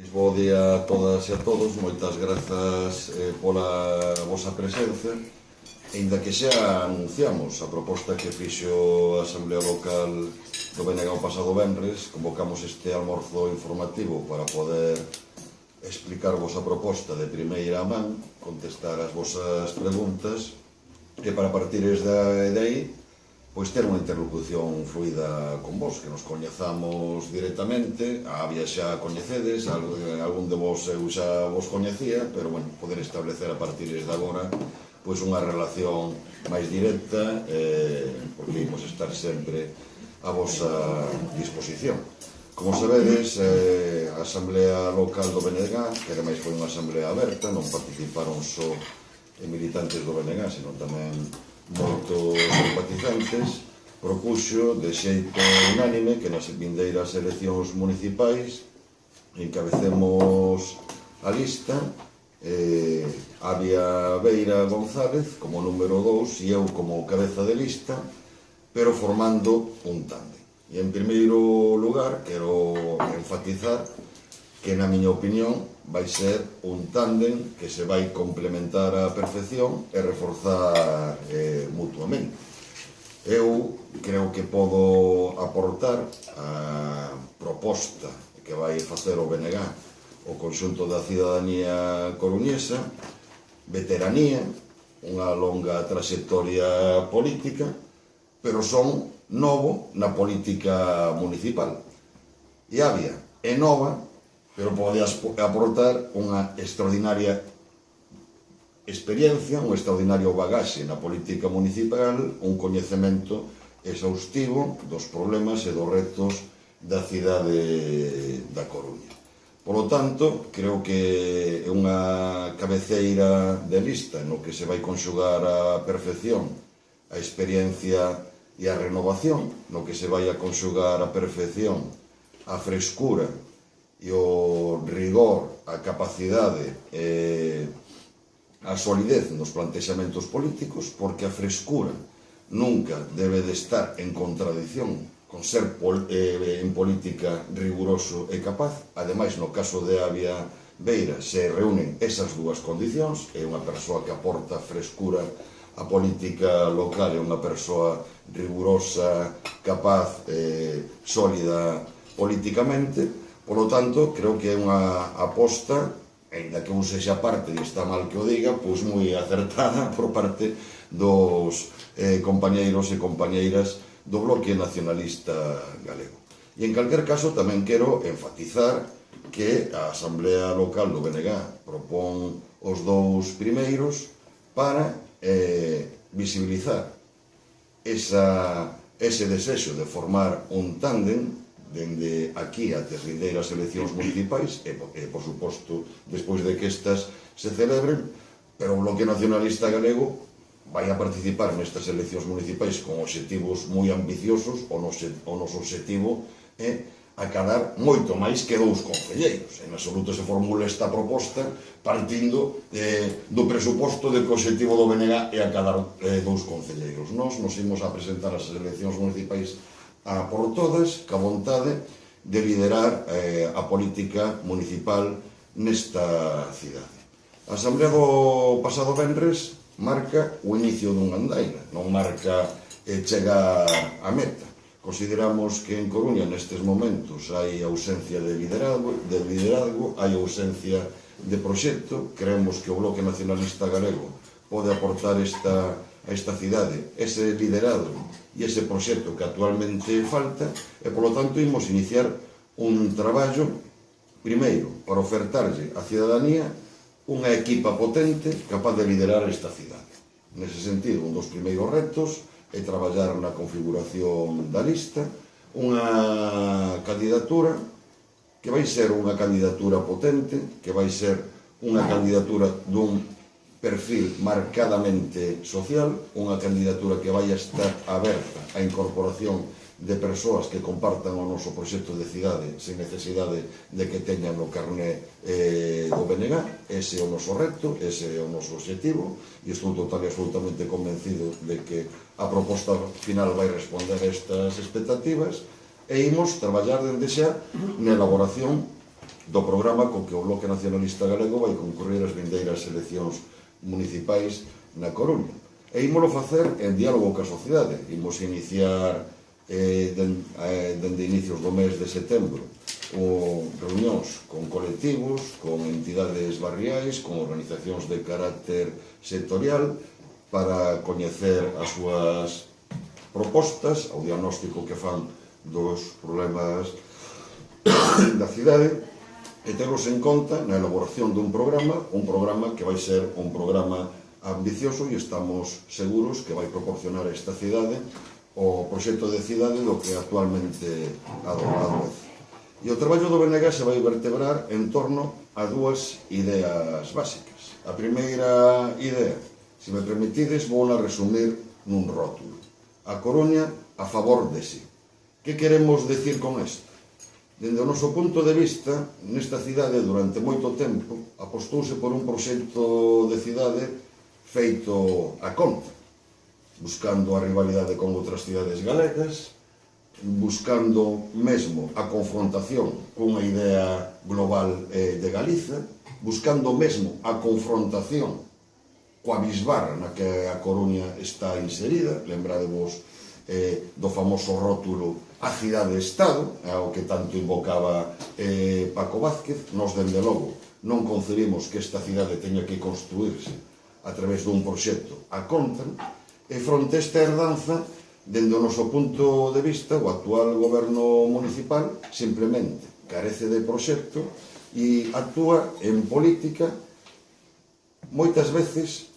Bo día a todas e a todos, moitas grazas pola vosa presenza. Ainda que xa anunciamos a proposta que fixo a Asamblea Local do BNG o pasado venres, convocamos este almorzo informativo para poder explicarvos a proposta de primeira man, contestar as vosas preguntas e para partires de aí, pois ter unha interlocución fluida con vos, que nos coñezamos directamente. A Avia xa coñecedes, algún de vos eu xa vos coñecía, pero, bueno, poder establecer a partir de agora pois unha relación máis directa, porque imos estar sempre a vosa disposición. Como sabedes, a Asamblea Local do BNG, que ademais foi unha asamblea aberta, non participaron só militantes do BNG, senón tamén moitos simpatizantes, propuxo de xeito unánime que nas vindeiras eleccións municipais encabecemos a lista, Avia Beira González como número 2 e eu como cabeza de lista, pero formando un tándem. E en primeiro lugar quero enfatizar que, na miña opinión, vai ser un tándem que se vai complementar á perfección e reforzar mutuamente. Eu creo que podo aportar a proposta que vai facer o BNG o conxunto da cidadanía coruñesa, veteranía, unha longa trayectoria política, pero son novo na política municipal. E Avia é nova, pero pode aportar unha extraordinaria experiencia, un extraordinario bagaxe na política municipal, un coñecemento exhaustivo dos problemas e dos retos da cidade da Coruña. Por lo tanto, creo que é unha cabeceira de lista no que se vai conxugar a perfección a experiencia e a renovación, no que se vai a conxugar a perfección a frescura e o rigor, a capacidade e a solidez nos plantexamentos políticos, porque a frescura nunca debe de estar en contradición con ser en política riguroso e capaz. Ademais, no caso de Avia Beira se reúnen esas dúas condicións. É unha persoa que aporta frescura a política local, é unha persoa rigurosa, capaz, sólida políticamente. Por lo tanto, creo que é unha aposta, ainda que un sexa parte e está mal que o diga, pois moi acertada por parte dos compañeiros e compañeiras do Bloque Nacionalista Galego. E, en calquer caso, tamén quero enfatizar que a Asamblea Local do BNG propón os dous primeiros para visibilizar ese desexo de formar un tándem dende aquí até as vindeiras eleccións municipais e, por suposto, despois de que estas se celebren, pero o Bloque Nacionalista Galego vai a participar nestas eleccións municipais con obxectivos moi ambiciosos. O noso obxectivo é acadar moito máis que 2 concelleiros. En absoluto se formula esta proposta partindo do presuposto de que o obxectivo do BNG é acadar 2 concelleiros. Nos imos a presentar as eleccións municipais a por todas, ca vontade de liderar a política municipal nesta cidade. A Asamblea do pasado venres marca o inicio dunha andaina, non marca chega á meta. Consideramos que en Coruña nestes momentos hai ausencia de liderazgo, hai ausencia de proxecto. Creemos que o Bloque Nacionalista Galego pode aportar a esta cidade ese liderazgo e ese proxecto que actualmente falta, e, polo tanto, imos iniciar un traballo primeiro para ofertarlle á cidadanía unha equipa potente capaz de liderar esta cidade. Nese sentido, un dos primeiros retos é traballar na configuración da lista, unha candidatura que vai ser unha candidatura potente, que vai ser unha candidatura dun perfil marcadamente social, unha candidatura que vai a estar aberta á incorporación de persoas que compartan o noso proxecto de cidade sen necesidade de que teñan o carné do BNG. Ese é o noso reto, ese é o noso obxectivo, e estou total e absolutamente convencido de que a proposta final vai responder a estas expectativas, e imos traballar dende xa na elaboración do programa co que o Bloque Nacionalista Galego vai concurrir ás vindeiras eleccións municipais na Coruña. E ímolo facer en diálogo coa sociedade. Imos iniciar dende inicios do mes de setembro reunións con colectivos, con entidades barriais, con organizacións de carácter sectorial para coñecer as súas propostas, ao diagnóstico que fan dos problemas da cidade e terlos en conta na elaboración dun programa que vai ser un programa ambicioso e estamos seguros que vai proporcionar a esta cidade o proxecto de cidade do que actualmente adolece. E o traballo do BNG se vai vertebrar en torno a dúas ideas básicas. A primeira idea, se me permitides, vou a resumir nun rótulo. A Coruña a favor de si. Que queremos decir con isto? Dende o noso punto de vista, nesta cidade durante moito tempo apostouse por un proxecto de cidade feito a conta, buscando a rivalidade con outras cidades galegas, buscando mesmo a confrontación cunha idea global de Galiza, buscando mesmo a confrontación coa bisbarra na que a Coruña está inserida. Lembradevos do famoso rótulo a cidade-estado, ao que tanto invocaba Paco Vázquez. Nos, dende logo, non concebimos que esta cidade teña que construirse a través dun proxecto a conta, e fronte a esta herdanza, dende o noso punto de vista, o actual goberno municipal simplemente carece de proxecto e actúa en política moitas veces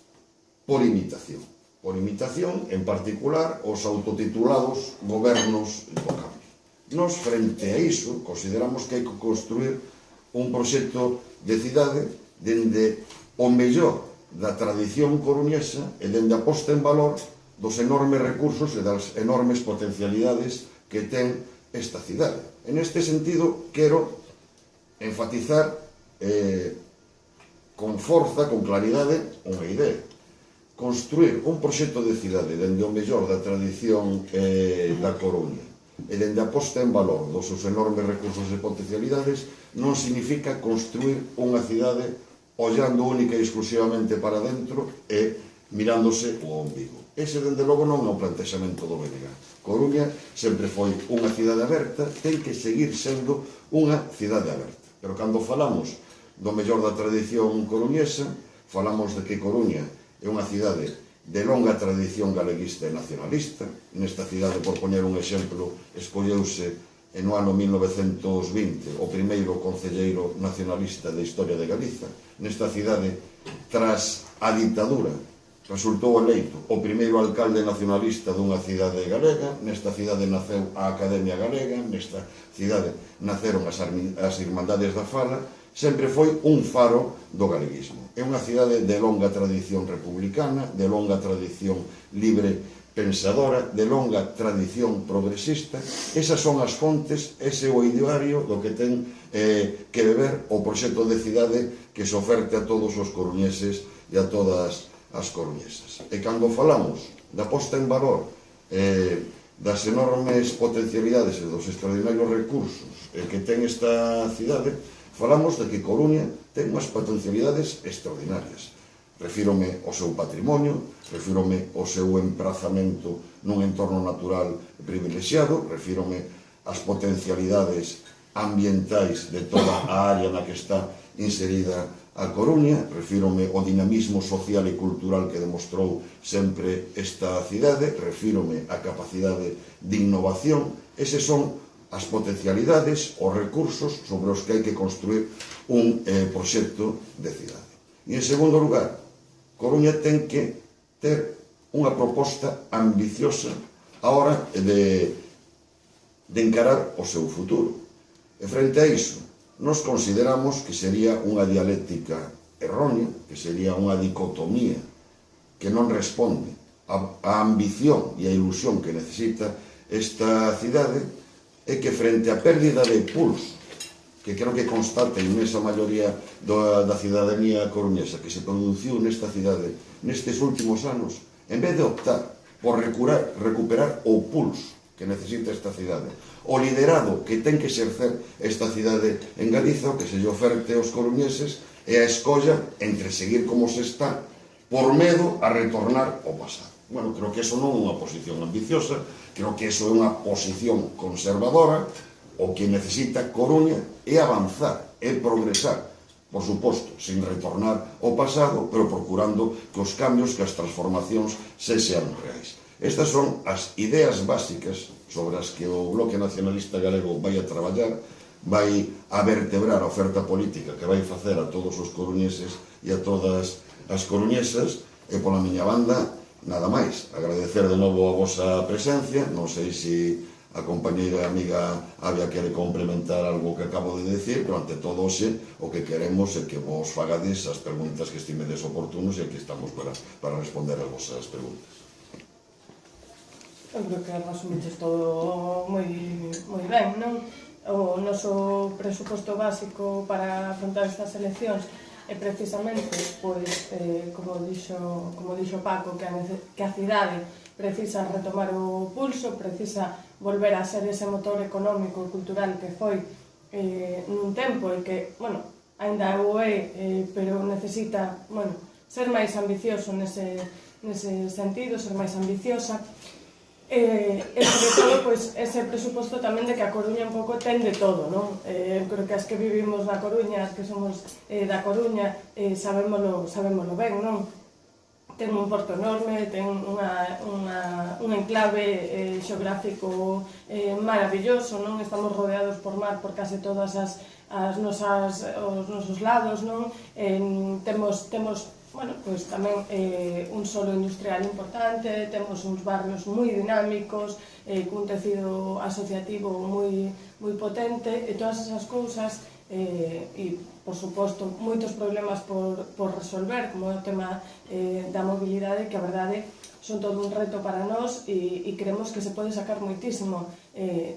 por imitación. Por imitación, en particular, os autotitulados gobernos do cambio. Nos, frente a iso, consideramos que hai que construir un proxecto de cidade dende o mellor da tradición coruñesa e dende a posta en valor dos enormes recursos e das enormes potencialidades que ten esta cidade. En este sentido, quero enfatizar con forza, con claridade, unha idea. Construir un proxecto de cidade dende o mellor da tradición da Coruña e dende a posta en valor dos seus enormes recursos e potencialidades non significa construir unha cidade ollando única e exclusivamente para dentro e mirándose o ombigo. Ese, dende logo, non é o plantexamento do BNG. Coruña sempre foi unha cidade aberta, ten que seguir sendo unha cidade aberta. Pero cando falamos do mellor da tradición coruñesa, falamos de que Coruña é unha cidade de longa tradición galeguista e nacionalista. Nesta cidade, por poñer un exemplo, escolleuse no ano 1920 o primeiro concelleiro nacionalista da historia de Galiza. Nesta cidade, tras a ditadura, resultou eleito o primeiro alcalde nacionalista dunha cidade galega. Nesta cidade naceu a Academia Galega, nesta cidade naceron as Irmandades da Fala. Sempre foi un faro do galeguismo. É unha cidade de longa tradición republicana, de longa tradición libre pensadora, de longa tradición progresista. Esas son as fontes, ese é o ideario do que ten que beber o proxecto de cidade que se oferte a todos os coruñeses e a todas as coruñesas. E cando falamos da posta en valor das enormes potencialidades e dos extraordinarios recursos que ten esta cidade, falamos de que Coruña ten unhas potencialidades extraordinarias. Refírome ao seu patrimonio, refírome ao seu emprazamento nun entorno natural privilexiado, refírome ás potencialidades ambientais de toda a área na que está inserida a Coruña, refírome ao dinamismo social e cultural que demostrou sempre esta cidade, refírome á capacidade de innovación. Eses son as potencialidades, os recursos sobre os que hai que construir un proxecto de cidade. E, en segundo lugar, Coruña ten que ter unha proposta ambiciosa a hora de encarar o seu futuro. E frente a iso, nos consideramos que sería unha dialéctica errónea, que sería unha dicotomía que non responde á ambición e á ilusión que necesita esta cidade, é que frente á pérdida de pulso, que creo que constata a inmensa maioría da cidadanía coruñesa que se produciu nesta cidade nestes últimos anos, en vez de optar por recuperar o pulso que necesita esta cidade. O liderado que ten que exercer esta cidade en Galiza, o que se lle oferte aos coruñeses, é a escolla entre seguir como se está por medo a retornar ao pasado. Bueno, creo que eso non é unha posición ambiciosa, creo que eso é unha posición conservadora. O que necesita Coruña é avanzar, é progresar, por suposto, sin retornar ao pasado, pero procurando que os cambios, que as transformacións sexan reais. Estas son as ideas básicas sobre as que o Bloque Nacionalista Galego vai a traballar, vai a vertebrar a oferta política que vai facer a todos os coruñeses e a todas as coruñesas, e pola miña banda, nada máis. Agradecer de novo a vosa presencia, non sei se a compañeira e amiga Avia quere complementar algo que acabo de decir, pero ante todo hoxe o que queremos é que vos fagades as preguntas que estimedes oportunos e aquí estamos para responder as vosas preguntas. Eu creo que resumiches todo moi ben, non? O noso presuposto básico para afrontar estas eleccións é precisamente, pois, como dixo Paco, que a cidade precisa retomar o pulso, precisa volver a ser ese motor económico e cultural que foi nun tempo e que, bueno, ainda o é, pero necesita, bueno, ser máis ambicioso nese sentido, ser máis ambiciosa. E sobre todo, pois, ese presuposto tamén de que a Coruña un pouco ten de todo, non? Creo que as que vivimos na Coruña, as que somos da Coruña, sabémolo ben, non? Ten un porto enorme, ten un enclave xeográfico maravilloso, non? Estamos rodeados por mar por case todas os nosos lados, non? Temos bueno, pois tamén un solo industrial importante, temos uns barrios moi dinámicos, cun tecido asociativo moi potente, e todas esas cousas, e, por suposto, moitos problemas por resolver, como é o tema da mobilidade, que a verdade son todo un reto para nós e creemos que se pode sacar moitísimo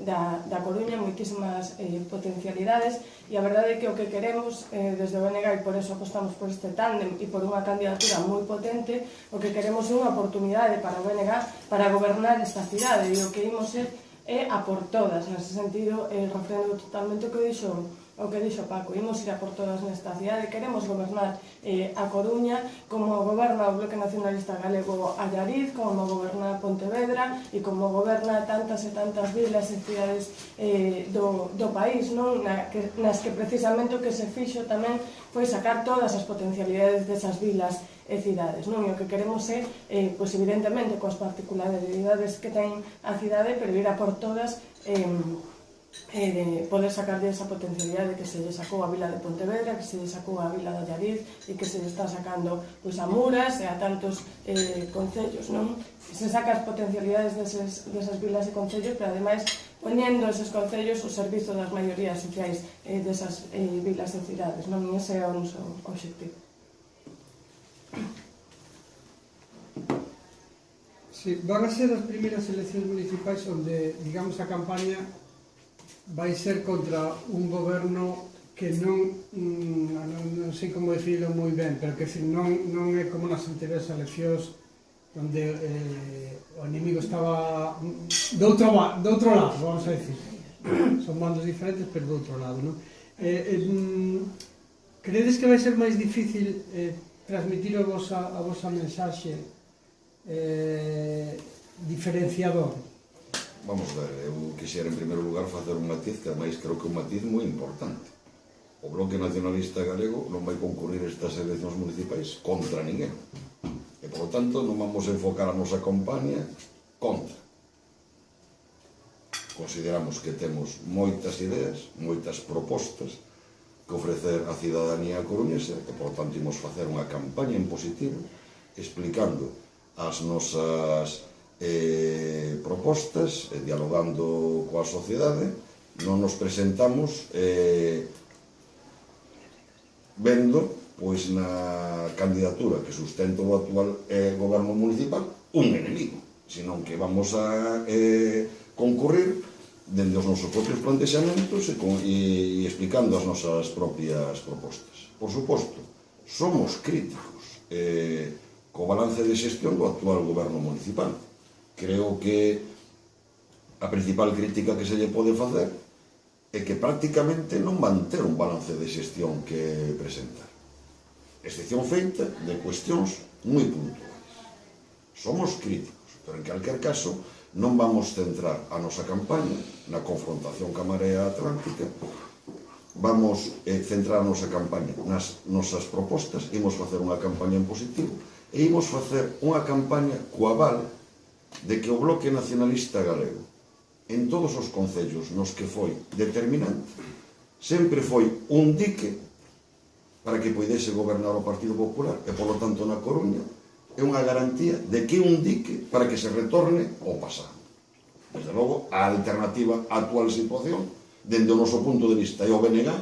da Coruña, moitísimas potencialidades, e a verdade é que o que queremos desde o BNG, e por eso apostamos por este tándem e por unha candidatura moi potente, o que queremos é unha oportunidade para o BNG para gobernar esta cidade, e o que imos é a por todas. Nese sentido, refrendo totalmente o que dixo Paco, imos ir a por todas nesta cidade, queremos gobernar a Coruña como goberna o Bloque Nacionalista Galego Allariz, como goberna Pontevedra e como goberna tantas e tantas vilas e cidades do país, non? Nas que precisamente o que se fixo tamén foi sacar todas as potencialidades desas vilas e cidades, non? E o que queremos é, pois evidentemente, coas particularidades que ten a cidade, pero ir a por todas, poder sacarlle esa potencialidade que se lle sacou a vila de Pontevedra, que se lle sacou a vila de Allariz e que se lle está sacando, pois, a Muras e a tantos concellos, non? Se saca as potencialidades desas vilas e concellos, pero ademais poñendo eses concellos ao servizo das maiorías sociais desas vilas e cidades, non? E ese é o noso obxectivo. Sí, van a ser as primeiras eleccións municipais onde, digamos, a campaña vai ser contra un goberno que non sei como decirlo moi ben, pero que non é como nas anteriores eleccións onde o inimigo estaba do outro lado, vamos a decir. Son bandos diferentes, pero do outro lado, non? Credes que vai ser máis difícil transmitir a vosa mensaxe diferenciador? Vamos ver, eu quixera en primeiro lugar facer un matiz, que ademais creo que é un matiz moi importante. O Bloque Nacionalista Galego non vai concurrir estas eleccións municipais contra ninguén. E, por lo tanto, non vamos a enfocar a nosa campaña contra. Consideramos que temos moitas ideas, moitas propostas que ofrecer á cidadanía coruñesa, e, por lo tanto, imos facer unha campaña en positivo, explicando as nosas propostas, dialogando coa sociedade. Non nos presentamos vendo, pois, na candidatura que sustenta o actual goberno municipal un enemigo, senón que vamos a concurrir dende os nosos propios plantexamentos e explicando as nosas propias propostas. Por suposto, somos críticos co balance de xestión do actual goberno municipal. Creo que A principal crítica que se lle pode facer é que prácticamente non van ter un balance de xestión que presentar. Excepción feita de cuestións moi puntuais. Somos críticos, pero en calquer caso non vamos centrar a nosa campaña na confrontación ca Marea Atlántica, vamos centrar a nosa campaña nas nosas propostas, imos facer unha campaña en positivo e imos facer unha campaña co aval de que o Bloque Nacionalista Galego en todos os concellos nos que foi determinante sempre foi un dique para que poidese gobernar o Partido Popular e, polo tanto, na Coruña é unha garantía de que un dique para que se retorne ao pasado. Desde logo, a alternativa á actual situación, dende o noso punto de vista, e o BNG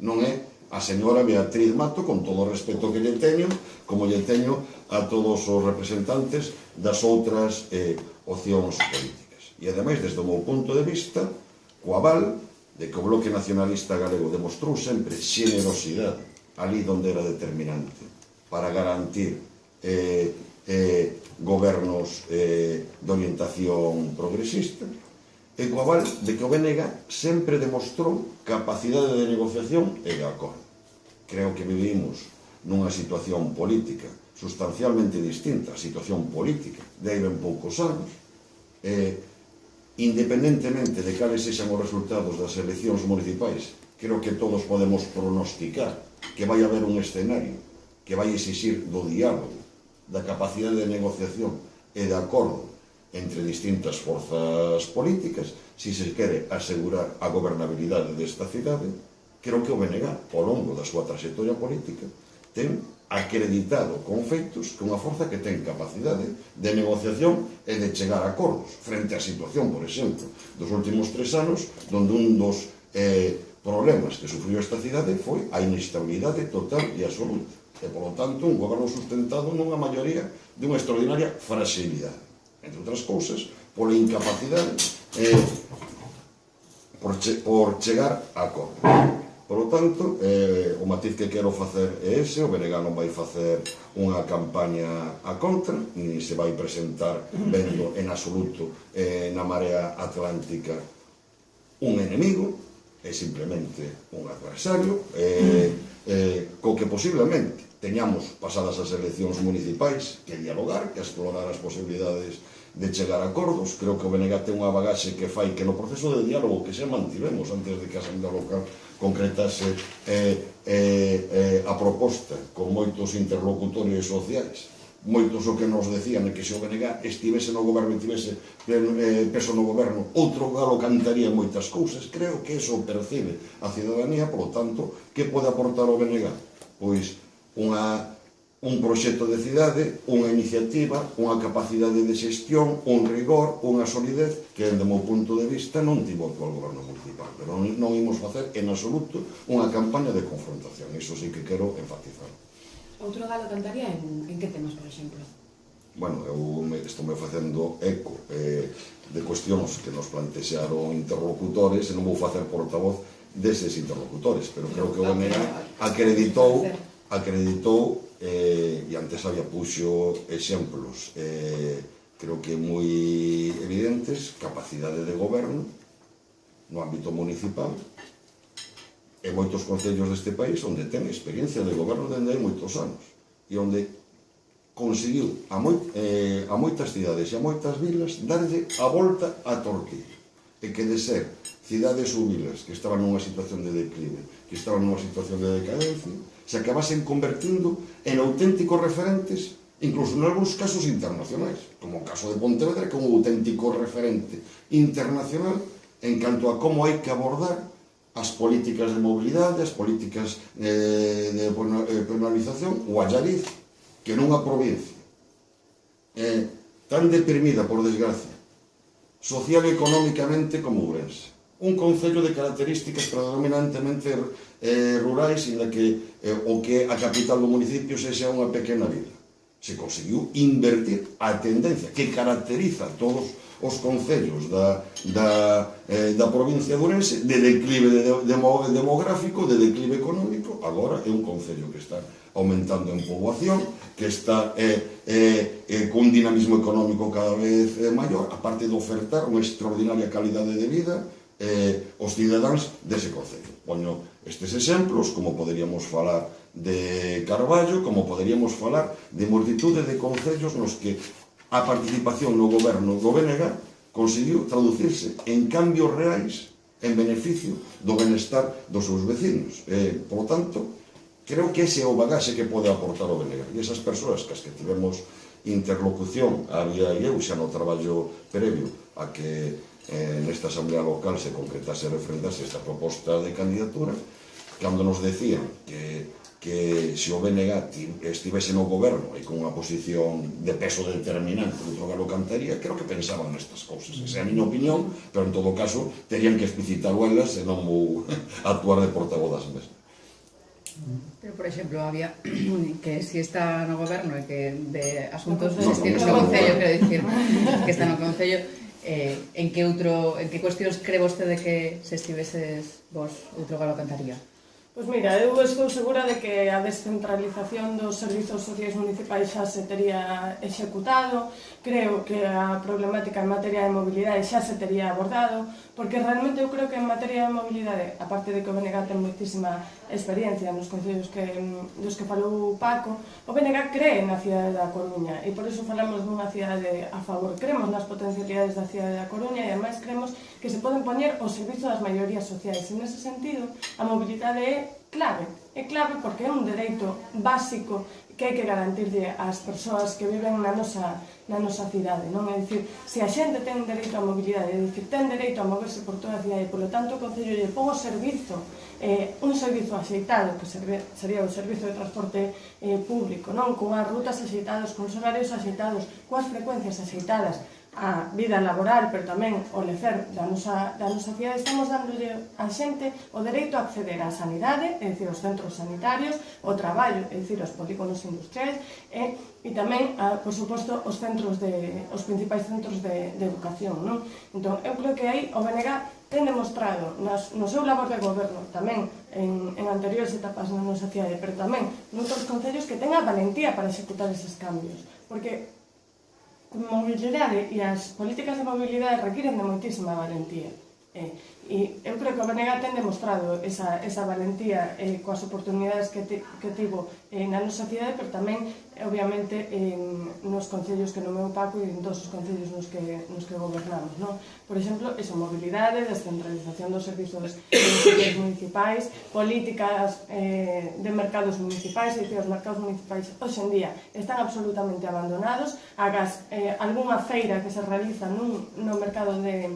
non é a señora Beatriz Mato, con todo o respeto que lle teño, como lle teño a todos os representantes das outras opcións políticas. E, ademais, desde o meu punto de vista, co aval de que o Bloque Nacionalista Galego demostrou sempre xenerosidade ali onde era determinante para garantir gobernos de orientación progresista, e co aval de que o BNG sempre demostrou capacidade de negociación e de acordo. Creo que vivimos nunha situación política sustancialmente distinta á situación política de hai ben poucos anos, independentemente de cales sexan os resultados das eleccións municipais. Creo que todos podemos pronosticar que vai haber un escenario que vai exixir do diálogo, da capacidade de negociación e de acordo entre distintas forzas políticas se se quere asegurar a gobernabilidade desta cidade. Creo que o BNG, ao longo da súa trayectoria política, ten acreditado con feitos que unha forza que ten capacidade de negociación e de chegar a acordos frente á situación, por exemplo, dos últimos 3 anos, onde un dos problemas que sufriu esta cidade foi a inestabilidade total e absoluta e, polo tanto, un goberno sustentado nunha maioría de unha extraordinaria fragilidade, entre outras cousas, pola incapacidade por chegar a acordos. Por lo tanto, o matiz que quero facer é ese. O BNG non vai facer unha campaña a contra, ni se vai presentar vendo en absoluto na Marea Atlántica un enemigo, é simplemente un adversario, co que posiblemente teñamos pasadas as eleccións municipais que dialogar, que explorar as posibilidades de chegar a acordos. Creo que o BNG ten unha bagaxe que fai que no proceso de diálogo que se mantivemos antes de que a Asamblea Local concretase a proposta con moitos interlocutores sociais, moitos o que nos decían é que se o BNG estivese no goberno e tivese peso no goberno, outro galo cantaría moitas cousas. Creo que eso percibe a cidadanía. Por lo tanto, que pode aportar o BNG? Pois un proxecto de cidade, unha iniciativa, unha capacidade de xestión, un rigor, unha solidez que, dende o meu punto de vista, non tivo o actual goberno municipal. Pero non imos facer en absoluto unha campaña de confrontación. Iso sí que quero enfatizar. Outro galo cantaría en que temas, por exemplo? Bueno, eu estou facendo eco de cuestións que nos plantexaron interlocutores e non vou facer portavoz deses interlocutores, pero creo que o BNG acreditou e antes había puxo exemplos creo que moi evidentes, capacidade de goberno no ámbito municipal e moitos concellos deste país onde ten experiencia de goberno dende hai moitos anos e onde conseguiu a moitas cidades e a moitas vilas darlle a volta a tortilla, e que de ser cidades ou vilas que estaban nunha situación de declive, que estaban nunha situación de decadencia, se acabasen convertindo en auténticos referentes, incluso en algúns casos internacionais, como o caso de Pontevedra, que é un auténtico referente internacional en canto a como hai que abordar as políticas de mobilidade, as políticas de penalización, ou Allariz, que nunha provincia tan deprimida, por desgracia, social e económicamente como Ourense, un concello de características predominantemente rurais, inda que o que a capital do municipio sexa unha pequena vila. Se conseguiu invertir a tendencia que caracteriza todos os concellos da provincia de Ourense de declive demográfico, de declive económico. Agora é un concello que está aumentando en poboación, que está con un dinamismo económico cada vez maior, aparte de ofertar unha extraordinaria calidade de vida os cidadáns dese concello. Poño estes exemplos, como poderíamos falar de Carballo, como poderíamos falar de multitude de concellos nos que a participación no goberno do BNG conseguiu traducirse en cambios reais en beneficio do benestar dos seus vecinos. Por lo tanto, creo que ese é o bagaxe que pode aportar o BNG. E esas persoas que as que tivemos interlocución, había eu xa no traballo previo a que nesta asamblea local se concretase e refrendase esta proposta de candidatura, cando nos decían que se o BNG estivese no goberno e con unha posición de peso determinante outro galo cantaría, creo que pensaban nestas cousas. Esa é a miña opinión, pero en todo caso terían que explicitarlo elas e non vou actuar de portavoz das mesmas. Pero, por exemplo, había que si está no goberno e que de asuntos No, que no concello, quero dicir, que está no concello, en que cuestións cree vostede que se estiveses vos outro galo cantaría? Pois mira, eu estou segura de que a descentralización dos servizos sociais municipais xa se tería executado, creo que a problemática en materia de mobilidade xa se tería abordado, porque realmente eu creo que en materia de mobilidade, aparte de que o BNG ten moitísima experiencia nos concellos dos que falou Paco, o BNG cree na cidade da Coruña e por iso falamos dunha cidade a favor. Creemos nas potencialidades da cidade da Coruña e ademais creemos que se poden poñer ao servizo das maiorías sociais. E nese sentido, a mobilidade é clave porque é un dereito básico que hai que garantirlle ás persoas que viven na nosa cidade, non? É dicir, se a xente ten dereito á mobilidade, é dicir, ten dereito a moverse por toda a cidade, polo tanto o Concello lle pon o servizo, un servizo axeitado, que sería o servizo de transporte público, non? Con as rutas axeitadas, con os horarios axeitados, coas frecuencias axeitadas, a vida laboral, pero tamén o lecer da nosa cidade, estamos dándolle a xente o dereito a acceder á sanidade, é dicir, aos centros sanitarios, ao traballo, é dicir, aos polígonos industriais, e tamén, por suposto, os principais centros de educación, non? Entón, eu creo que aí o BNG ten demostrado no seu labor de goberno, tamén en anteriores etapas na nosa cidade, pero tamén noutros concellos que ten a valentía para executar eses cambios, porque mobilidade e as políticas de mobilidade requiren de moitísima valentía. E eu creo que o BNG ten demostrado esa valentía coas oportunidades que tivo na nosa cidade, pero tamén, obviamente, nos concellos que nomeu Paco e en todos os concellos nos que gobernamos, non? Por exemplo, esa mobilidade, descentralización dos servizos municipais, políticas de mercados municipais, e os mercados municipais hoxe en día están absolutamente abandonados. Hagas algunha feira que se realiza no mercado de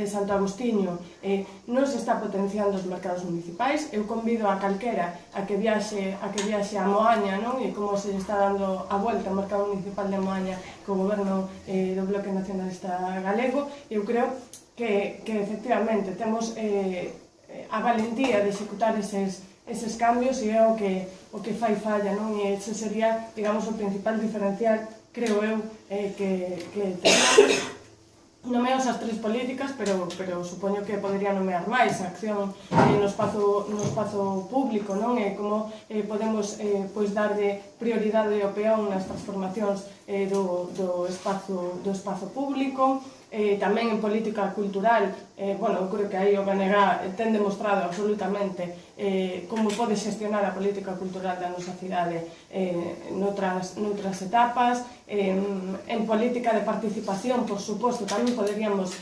Santo Agustín non se está potenciando os mercados municipais. Eu convido a calquera a que viaxe a Moaña, non? E como se está dando a volta ao mercado municipal de Moaña co goberno do Bloque Nacionalista Galego. Eu creo que efectivamente temos a valentía de executar eses cambios e é o que fai falla, non? E ese sería, digamos, o principal diferencial, creo eu, que tenemos. Nomeos as tres políticas, pero supoño que podría nomear máis a acción no espazo público, non? E como podemos darlle prioridade ao peón nas transformacións do espazo público. Tamén en política cultural, eu creo que aí o BNG ten demostrado absolutamente como pode xestionar a política cultural da nosa cidade noutras etapas. En política de participación, por suposto, tamén teríamos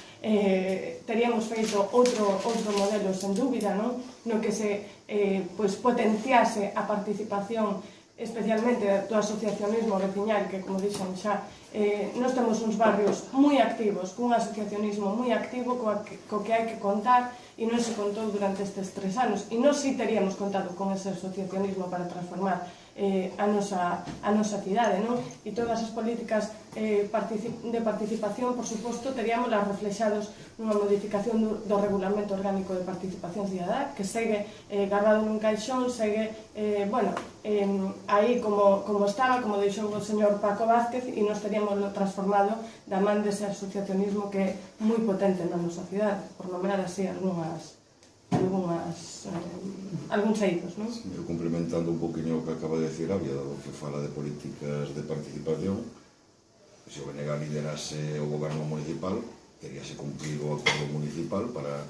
feito outro modelo, sen dúbida, non? No que se potenciase a participación, especialmente do asociacionismo veciñal, que, como dixen xa, nós temos uns barrios moi activos, cun asociacionismo moi activo co que hai que contar, e non se contou durante estes 3 anos, e nós sí teríamos contado con ese asociacionismo para transformar a nosa cidade, non? E todas as políticas de participación, por suposto, teríamos las reflexados nunha modificación do Regulamento Orgánico de Participación Cidadá, que segue guardado nun caixón, segue, aí como estaba, como dixo o señor Paco Vázquez, e nos teríamos transformado da man dese asociacionismo que é moi potente na nosa cidade, por nomear así algúns eidos, non? Eu complementando un poquinho o que acaba de decir Avia, do que fala de políticas de participación, se o BNG liderase o goberno municipal, teríase cumplir o acordo municipal para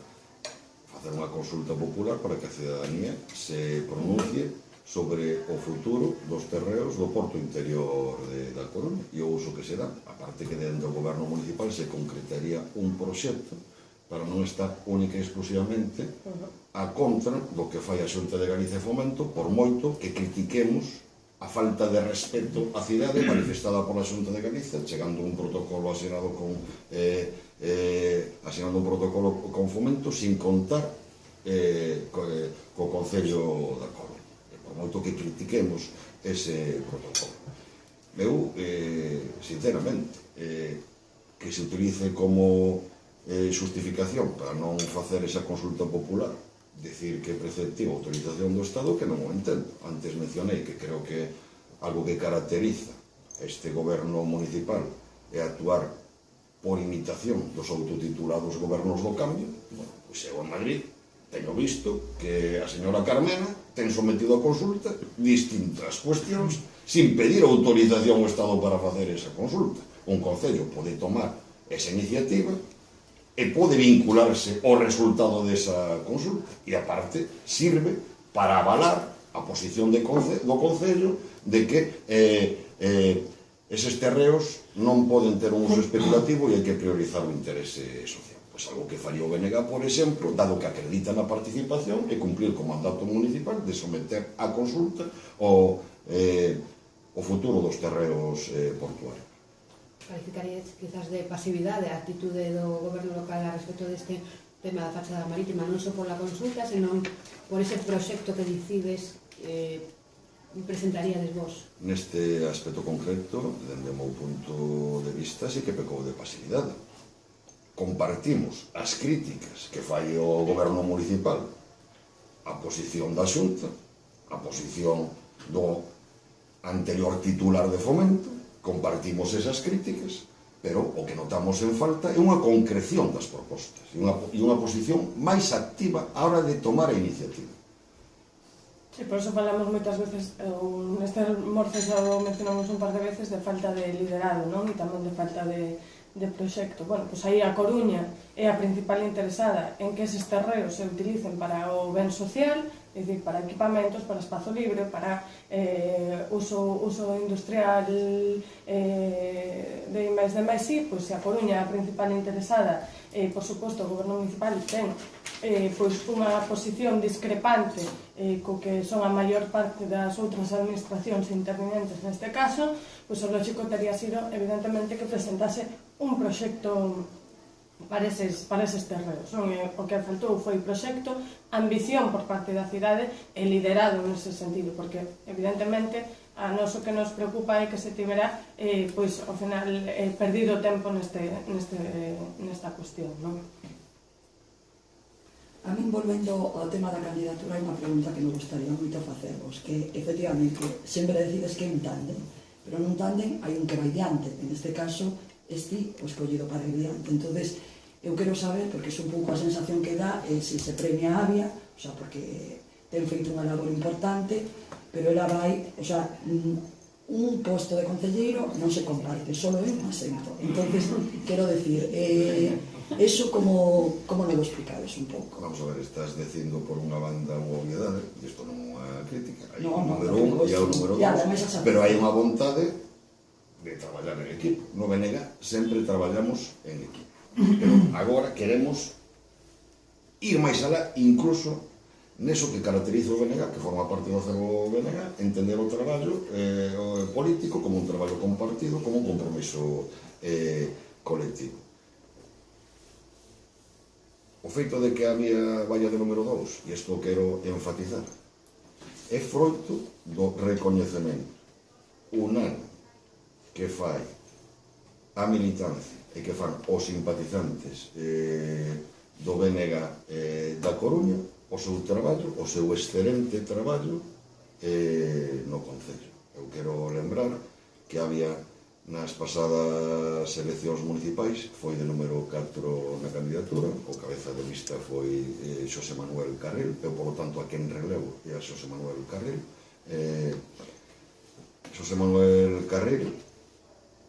facer unha consulta popular para que a cidadanía se pronuncie sobre o futuro dos terreos do porto interior da Coruña e o uso que se dá. Aparte que dentro do goberno municipal se concretaría un proxecto para non estar única e exclusivamente a contra do que fai a Xunta de Galicia e Fomento, por moito que critiquemos a falta de respeto á cidade manifestada pola Xunta de Galicia, chegando un protocolo asinado con Fomento, sin contar co Concello da Coruña. Por moito que critiquemos ese protocolo. Eu, sinceramente, que se utilice como xustificación para non facer esa consulta popular, decir que é preceptiva a autorización do Estado, que non o entendo. Antes mencionei que creo que algo que caracteriza este goberno municipal é actuar por imitación dos autotitulados gobernos do cambio. Bueno, pois eu en Madrid teño visto que a señora Carmena ten sometido a consulta distintas cuestións sin pedir autorización ao Estado para facer esa consulta. Un concello pode tomar esa iniciativa e pode vincularse ao resultado desa consulta e, aparte, sirve para avalar a posición do Concello de que eses terreos non poden ter un uso especulativo e hai que priorizar o interese social. Pois algo que faría o BNG, por exemplo, dado que acredita na participación, e cumplir co mandato municipal de someter a consulta o futuro dos terreos portuarios. Calificarías quizás de pasividade a actitude do goberno local a respecto deste tema da fachada marítima, non só pola consulta, senón por ese proxecto que decides presentaríades vos? Neste aspecto concreto, dende o meu punto de vista, sí que pecou de pasividade. Compartimos as críticas que fai o goberno municipal, a posición da Xunta, a posición do anterior titular de Fomento, compartimos esas críticas, pero o que notamos en falta é unha concreción das propostas e unha posición máis activa á hora de tomar a iniciativa. E por eso falamos moitas veces, neste almorzo xa o mencionamos un par de veces, de falta de liderado, non? E tamén de falta de proxecto. Bueno, pois aí a Coruña é a principal interesada en que eses terreos se utilicen para o ben social, é dicir, para equipamentos, para espazo libre, para uso industrial de I+D+I, pois se a Coruña é a principal interesada, por suposto o goberno municipal ten pois unha posición discrepante co que son a maior parte das outras administracións intervenientes neste caso, pois o lógico teria sido evidentemente que presentase un proxecto para eses terreos, non? O que faltou foi proxecto, ambición por parte da cidade e liderado nese sentido, porque evidentemente a nós o que nos preocupa é que se tivera pois ao final perdido tempo nesta cuestión, non? A min, volvendo ao tema da candidatura, hai unha pregunta que me gustaría moito facervos, que, efectivamente, sempre decides que é un tándem, pero nun tándem hai un que vai diante, en este caso, o escollido para ir diante. Entonces, eu quero saber, porque é un pouco a sensación que dá, se se premia a Avia, o sea, porque ten feito unha labor importante, pero ela vai, o sea, un posto de concelleiro non se comparte, solo é un asento. Entonces, quero decir, eso como lo explicades un pouco? Vamos a ver, estás dicindo por unha banda unha obviedade, isto non é unha crítica, hai No, un número 1 e hai un número 2, pero hai unha vontade de traballar en equipo. No BNG sempre traballamos en equipo, pero agora queremos ir máis alá, incluso neso que caracteriza o BNG, que forma parte do CEGO BNG, entender o traballo político como un traballo compartido, como un compromiso colectivo. O feito de que a vía vaya de número 2, e isto quero enfatizar, é froito do recoñecemento unánime que fai a militancia e que fan os simpatizantes do BNG da Coruña o seu traballo, o seu excelente traballo no Concello. Eu quero lembrar que había nas pasadas eleccións municipais, foi de número 4 na candidatura, o cabeza de lista foi Xosé Manuel Carril, eu, por lo tanto, a quen relevo é a Xosé Manuel Carril. Xosé Manuel Carril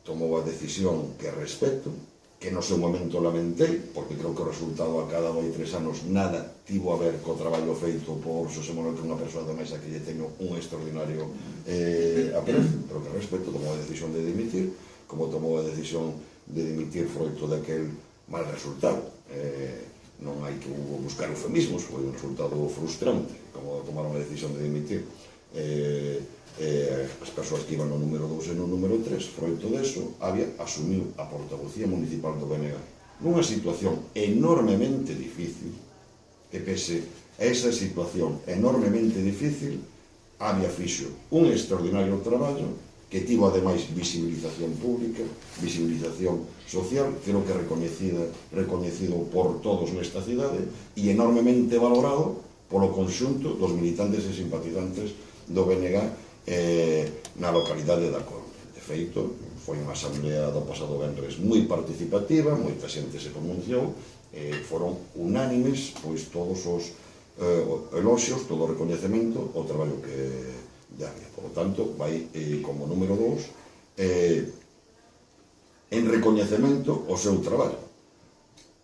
tomou a decisión que respeto, que no seu momento lamentei, porque creo que o resultado a cada 2 e 3 anos nada tivo a ver co traballo feito por Xosé Manuel, que é unha persoa da mesa que lle teño un extraordinario aprecio, pero que respeto, tomou a decisión de dimitir, como tomou a decisión de dimitir froito daquel mal resultado. Non hai que buscar eufemismos, foi un resultado frustrante, como tomaron a decisión de dimitir. As persoas que iban no número 2 e no número 3, froito deso, asumiu a portavocía municipal do BNG nunha situación enormemente difícil, que pese a esa situación enormemente difícil, fixo un extraordinario traballo que tivo ademais visibilización pública, visibilización social, creo que recoñecido por todos nesta cidade e enormemente valorado polo conxunto dos militantes e simpatizantes do BNG na localidade da Coruña. De feito, foi unha asamblea do pasado venres moi participativa, moita xente se pronunciou, foron unánimes pois todos os eloxios, todo o recoñecemento ao traballo que había. Por lo tanto, vai como número 2 en recoñecemento ao seu traballo.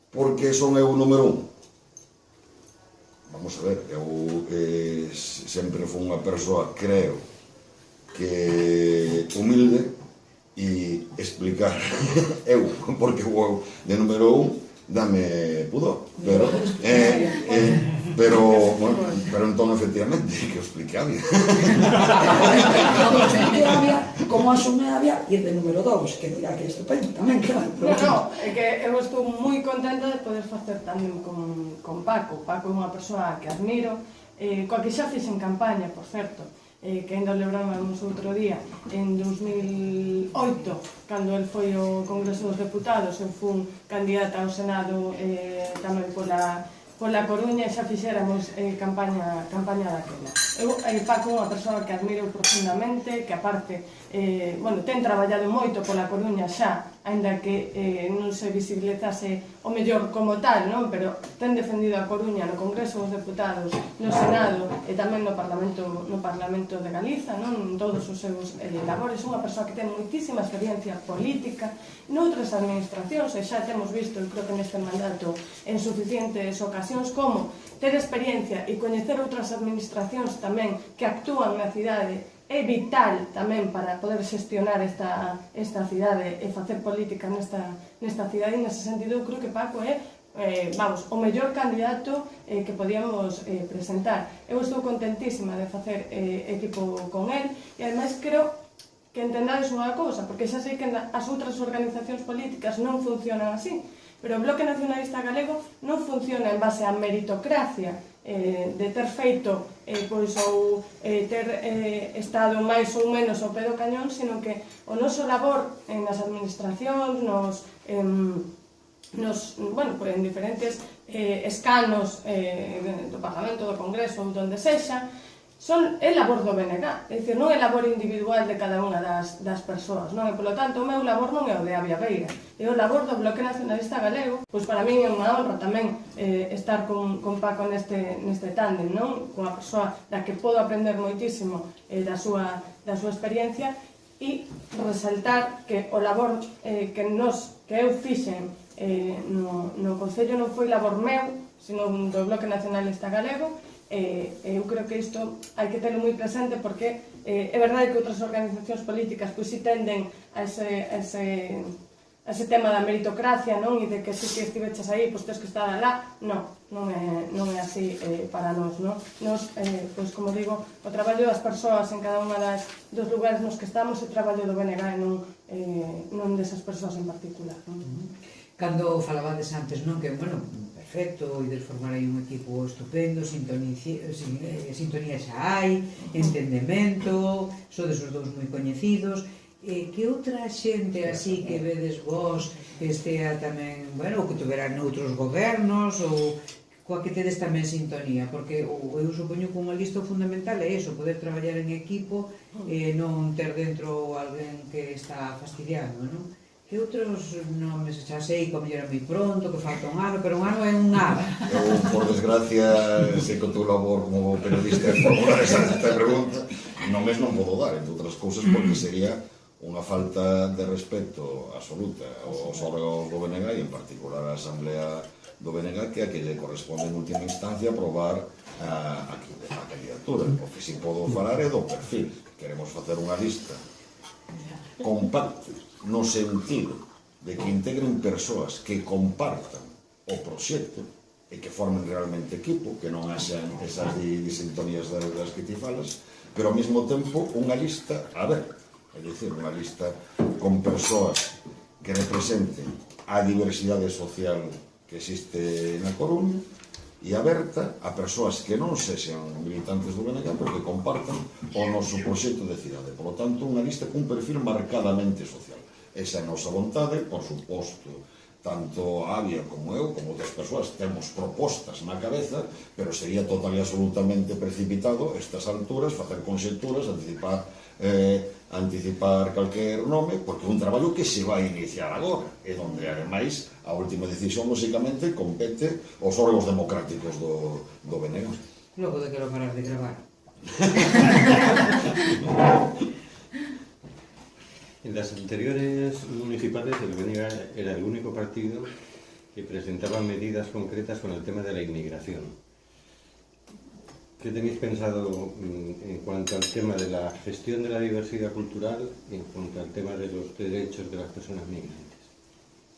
Porque son eu o número 1? Vamos a ver, eu sempre fui unha persoa, creo, que humilde e explicar eu, porque o de número 1 dame pudor, pero entón efectivamente que o explique a vida como asume a vía ir de número 2, que dirá que é estupendo tamén, claro. É que eu estou moi contenta de poder facer tamén con Paco. Paco é unha persoa que admiro, coa que xa fixen campaña, por certo, que ainda lembramos outro día, en 2008, cando el foi ao Congreso dos Deputados, eu fui candidata ao Senado tamén pola Coruña e xa fixéramos campaña daquela. Eu, Paco, unha persoa que admiro profundamente, que aparte, ten traballado moito pola Coruña xa, aínda que non se visibilizase o mellor como tal, non? Pero ten defendido a Coruña no Congreso dos Deputados, no Senado e tamén no Parlamento de Galiza, non? En todos os seus labores. Unha persoa que ten moitísima experiencia política noutras administracións, e xa temos visto, creo que neste mandato, en suficientes ocasións, como ter experiencia e coñecer outras administracións tamén que actúan na cidade é vital tamén para poder xestionar esta cidade e facer política nesta cidade. E nese sentido, eu creo que Paco é o mellor candidato que podíamos presentar. Eu estou contentísima de facer equipo con el e ademais creo que entendades unha cousa, porque xa sei que as outras organizacións políticas non funcionan así, pero o Bloque Nacionalista Galego non funciona en base á meritocracia de ter feito ou ter estado máis ou menos ao pé do cañón, sino que o noso labor nas administracións, en diferentes escanos do Parlamento, do Congreso ou donde sexa, é labor do BNG, é dicir, non é labor individual de cada unha das persoas, non? E, polo tanto, o meu labor non é o de Avia Beira, é o labor do Bloque Nacionalista Galego. Pois para min é unha honra tamén estar con Paco neste tándem, non? Cunha persoa da que podo aprender moitísimo da súa experiencia e resaltar que o labor que eu fixen no Concello non foi labor meu, sino do Bloque Nacionalista Galego. Eu creo que isto hai que telo moi presente, porque é verdade que outras organizacións políticas pois si tenden a ese tema da meritocracia, non? E de que si que estiveches aí, pois tens que estar alá. Non é así para nós, non? Nos, pois como digo, o traballo das persoas en cada unha dos lugares nos que estamos é o traballo do BNG e non desas persoas en particular, non? Cando falabades antes, non, que, bueno, perfecto, ides formar aí un equipo estupendo, sintonía xa hai, entendemento, sodes os dous moi coñecidos. Que outra xente así que vedes vos que estea tamén, bueno, ou que tuveran noutros gobernos, ou coa que tedes tamén sintonía? Porque eu supoño que unha lista fundamental é iso, poder traballar en equipo e non ter dentro alguén que está fastidiando, non? Que outros nomes, xa sei, como era moi pronto, que falta un ano, pero un ano é un nada. Eu, por desgracia, sei que o teu labor como periodista é formular esta pregunta, nomes non podo dar, entre outras cousas, porque sería unha falta de respeto absoluta aos órganos do BNG e en particular a Asamblea do BNG, que é a que lle corresponde en última instancia aprobar a candidatura. O que si podo falar é do perfil. Queremos facer unha lista compacta no sentido de que integren persoas que compartan o proxecto e que formen realmente equipo, que non haxan esas disintonías das que ti falas, pero ao mesmo tempo unha lista aberta, é dicir, unha lista con persoas que representen a diversidade social que existe na Coruña e aberta a persoas que non sexan militantes do BNG, pero que compartan o noso proxecto de cidade. Por lo tanto, unha lista cun perfil marcadamente social. Esa é a nosa vontade, por suposto, tanto a Avia como eu, como outras persoas, temos propostas na cabeza, pero sería total e absolutamente precipitado estas alturas facer conxecturas, anticipar calquer nome, porque é un traballo que se vai iniciar agora, e onde, ademais, a última decisión, lógicamente, compete aos órganos democráticos do BNG. Logo de que lo parar de gravar. En las anteriores municipales el BNG era el único partido que presentaba medidas concretas con el tema de la inmigración. ¿Qué tenéis pensado en cuanto al tema de la gestión de la diversidad cultural y en cuanto al tema de los derechos de las personas migrantes?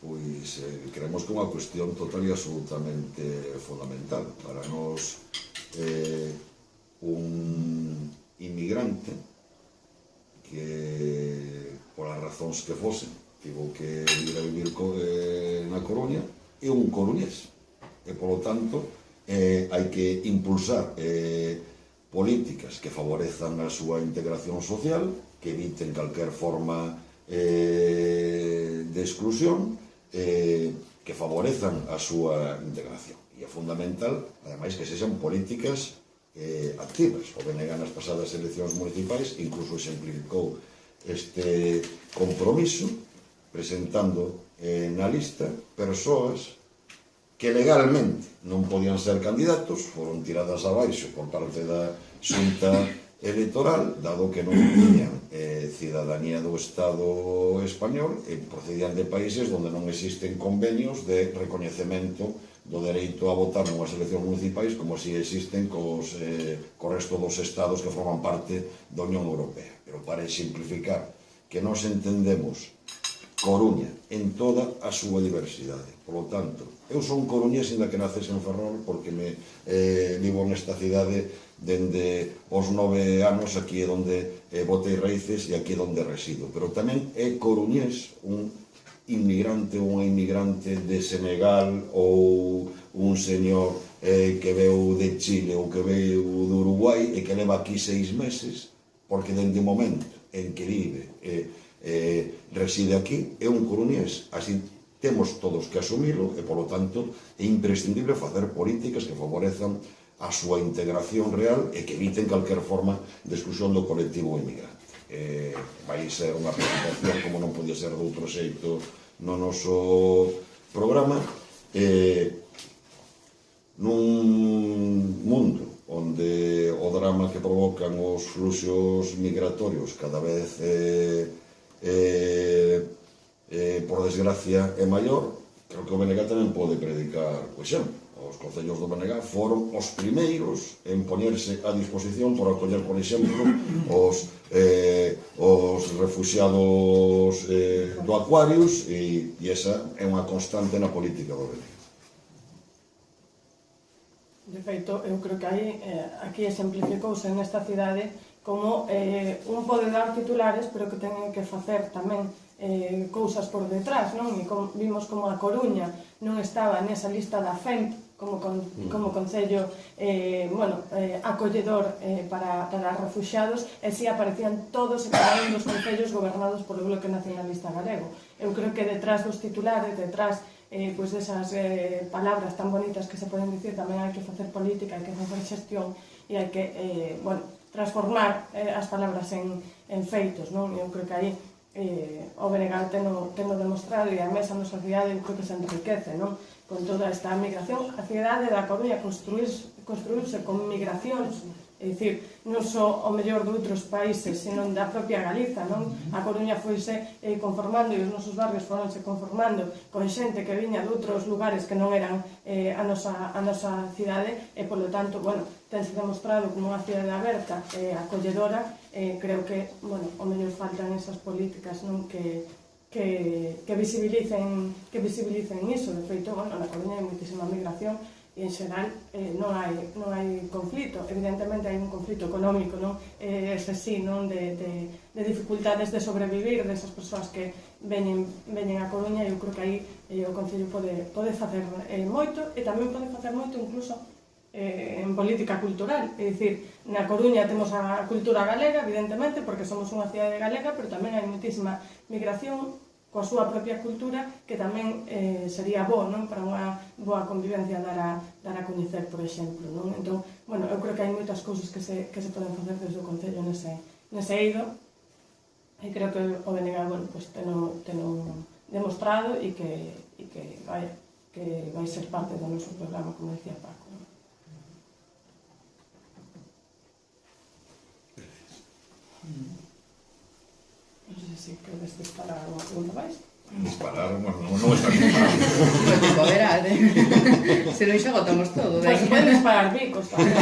Pois creemos que é unha cuestión total e absolutamente fundamental. Para nós, un inmigrante que, polas razóns que fose, tivo que ir a vivir na Coruña, é un coruñés. E, polo tanto, hai que impulsar políticas que favorezan a súa integración social, que eviten calquer forma de exclusión, que favorezan a súa integración. E é fundamental, ademais, que sexan políticas activas. O BNG nas pasadas eleccións municipais incluso exemplificou este compromiso presentando na lista persoas que legalmente non podían ser candidatos, foron tiradas abaixo por parte da Xunta Electoral, dado que non tiñan cidadanía do Estado español e procedían de países onde non existen convenios de recoñecemento do dereito a votar nunhas eleccións municipais como si existen co resto dos estados que forman parte da Unión Europea. Pero para exemplificar que nós entendemos Coruña en toda a súa diversidade. Por lo tanto, eu son coruñés inda que naces en Ferrol porque me vivo nesta cidade dende os 9 anos, aquí é onde botei raíces e aquí é onde resido. Pero tamén é coruñés un inmigrante ou unha inmigrante de Senegal ou un señor que veu de Chile ou que veu de Uruguai e que leva aquí 6 meses porque dende o momento en que vive reside aquí é un coruñés. Así temos todos que asumirlo e, polo tanto, é imprescindible facer políticas que favorezan a súa integración real e que eviten calquer forma de exclusión do colectivo inmigrante. Vai ser unha presentación, como non podía ser de outro xeito, no noso programa, nun mundo onde o drama que provocan os fluxos migratorios cada vez por desgracia é maior, creo que o BNG tamén pode predicar o exemplo. Os concellos do BNG foron os primeiros en poñerse a disposición por acoller, por exemplo, os refuxiados do Aquarius e esa é unha constante na política do BNG. De feito, eu creo que aquí exemplificouse nesta cidade como un pode dar titulares, pero que ten que facer tamén cousas por detrás, non? E vimos como a Coruña non estaba nesa lista da FEMP como concello acolledor para refuxiados, e si aparecían todos e cada un dos concellos gobernados polo Bloque Nacionalista Galego. Eu creo que detrás dos titulares, detrás desas palabras tan bonitas que se poden dicir, tamén hai que facer política, hai que facer xestión e hai que transformar as palabras en feitos, non? Eu creo que aí o BNG teno demostrado, e a mesa na sociedade eu creo que se enriquece, non? Con toda esta migración. A cidade da Coruña construirse con migracións, é dicir, non só o mellor de outros países, senón da propia Galiza, non? A Coruña foise conformando, e os nosos barrios foronse conformando con xente que viña de outros lugares que non eran a nosa cidade, e polo tanto, tense demostrado como unha cidade aberta e acolledora. Creo que, o mellor faltan esas políticas, non? Que visibilicen iso. De feito, na Coruña hai moitísima migración e en xeral non hai conflito. Evidentemente hai un conflito económico, non? Ese sí, non? De dificultades de sobrevivir desas persoas que veñen a Coruña, e eu creo que aí o Concello pode facer moito, e tamén pode facer moito incluso en política cultural. É dicir, na Coruña temos a cultura galega, evidentemente, porque somos unha cidade galega, pero tamén hai moitísima migración coa súa propia cultura, que tamén sería bo, non? Para unha boa convivencia dar a coñecer, por exemplo, non? Entón, eu creo que hai moitas cousas que se poden facer desde o Concello nese eido, e creo que o BNG, teno demostrado e que vai ser parte do noso programa, como decía Paco. Non sei se queres disparar alguna pregunta máis. Disparar, non está disparando. O tipo verá, se non xa agotamos todo. Pois poden disparar bicos tamén.